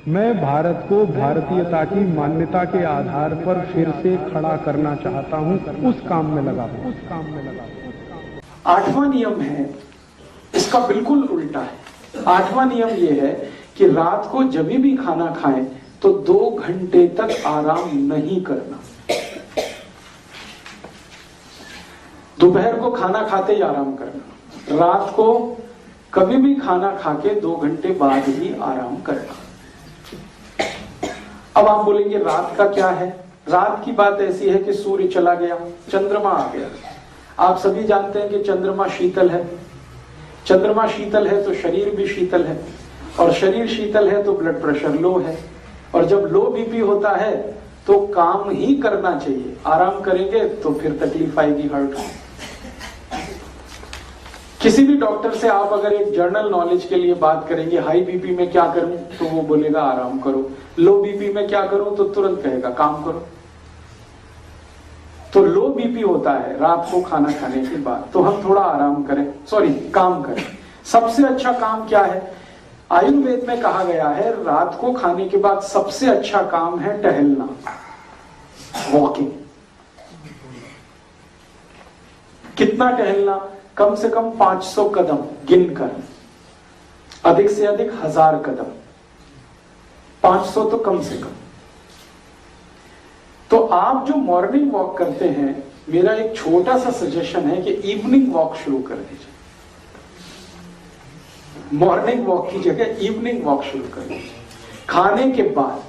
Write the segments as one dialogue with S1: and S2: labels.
S1: मैं भारत को भारतीयता की मान्यता के आधार पर फिर से खड़ा करना चाहता हूं, उस काम में लगा हूं।
S2: आठवां नियम है, इसका बिल्कुल उल्टा है। आठवां नियम यह है कि रात को जब भी खाना खाएं तो 2 घंटे तक आराम नहीं करना। दोपहर को खाना खाते ही आराम करना, रात को कभी भी खाना खा के 2 घंटे बाद ही आराम करना। अब आप बोलेंगे रात का क्या है? रात की बात ऐसी है कि सूर्य चला गया, चंद्रमा आ गया। आप सभी जानते हैं कि चंद्रमा शीतल है। चंद्रमा शीतल है तो शरीर भी शीतल है, और शरीर शीतल है तो ब्लड प्रेशर लो है, और जब लो बीपी होता है तो काम ही करना चाहिए। आराम करेंगे तो फिर तकलीफ आएगी, हर्ट। किसी भी डॉक्टर से आप अगर एक जर्नल नॉलेज के लिए बात करेंगे, हाई बीपी में क्या करूं, तो वो बोलेगा आराम करो। लो बीपी में क्या करूं, तो तुरंत कहेगा काम करो। तो लो बीपी होता है रात को खाना खाने के बाद, तो हम थोड़ा आराम करें, काम करें। सबसे अच्छा काम क्या है? आयुर्वेद में कहा गया है रात को खाने के बाद सबसे अच्छा काम है टहलना, वॉकिंग। कितना टहलना? कम से कम 500 कदम गिनकर, अधिक से अधिक 1000 कदम। 500 तो कम से कम। तो आप जो मॉर्निंग वॉक करते हैं, मेरा एक छोटा सा सजेशन है कि इवनिंग वॉक शुरू कर दीजिए। मॉर्निंग वॉक की जगह इवनिंग वॉक शुरू कर दीजिए। खाने के बाद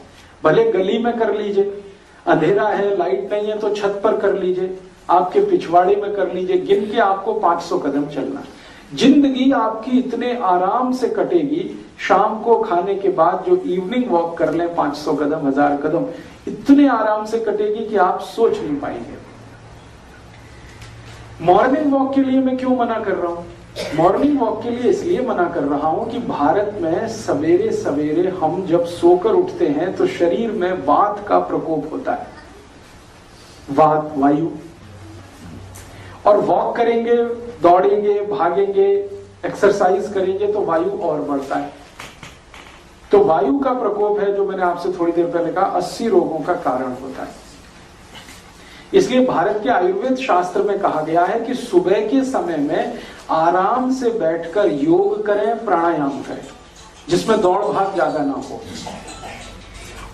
S2: भले गली में कर लीजिए, अंधेरा है, लाइट नहीं है तो छत पर कर लीजिए, आपके पिछवाड़े में कर लीजिए। गिन के आपको 500 कदम चलना। जिंदगी आपकी इतने आराम से कटेगी। शाम को खाने के बाद जो इवनिंग वॉक कर लें 500 कदम, 1000 कदम, इतने आराम से कटेगी कि आप सोच नहीं पाएंगे। मॉर्निंग वॉक के लिए मैं क्यों मना कर रहा हूं? मॉर्निंग वॉक के लिए इसलिए मना कर रहा हूं कि भारत में सवेरे सवेरे हम जब सोकर उठते हैं तो शरीर में वात का प्रकोप होता है, वात, वायु। और वॉक करेंगे, दौड़ेंगे, भागेंगे, एक्सरसाइज करेंगे तो वायु और बढ़ता है। तो वायु का प्रकोप है, जो मैंने आपसे थोड़ी देर पहले कहा, 80 रोगों का कारण होता है। इसलिए भारत के आयुर्वेद शास्त्र में कहा गया है कि सुबह के समय में आराम से बैठकर योग करें, प्राणायाम करें, जिसमें दौड़ भाग ज्यादा ना हो।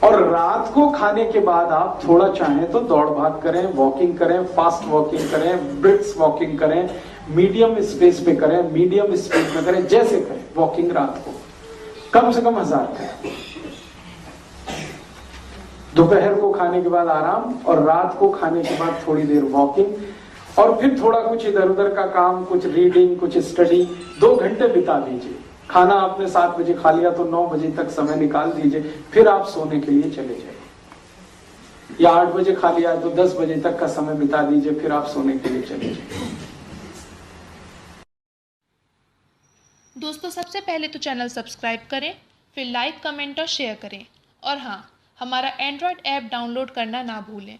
S2: और रात को खाने के बाद आप थोड़ा चाहें तो दौड़ भाग करें, वॉकिंग करें, फास्ट वॉकिंग करें, ब्रिस्क वॉकिंग करें, मीडियम स्पेस पे करें, मीडियम स्पीड में करें, जैसे करें वॉकिंग रात को कम से कम 1000 करें। दोपहर को खाने के बाद आराम, और रात को खाने के बाद थोड़ी देर वॉकिंग, और फिर थोड़ा कुछ इधर उधर का काम, कुछ रीडिंग, कुछ स्टडी, 2 घंटे बिता दीजिए। खाना आपने 7 बजे खा लिया तो 9 बजे तक समय निकाल दीजिए, फिर आप सोने के लिए चले जाइए। या 8 बजे खा लिया तो 10 बजे तक का समय बिता दीजिए, फिर आप सोने के लिए चले जाइए।
S3: दोस्तों, सबसे पहले तो चैनल सब्सक्राइब करें, फिर लाइक, कमेंट और शेयर करें। और हाँ, हमारा एंड्रॉयड ऐप डाउनलोड करना ना भूलें।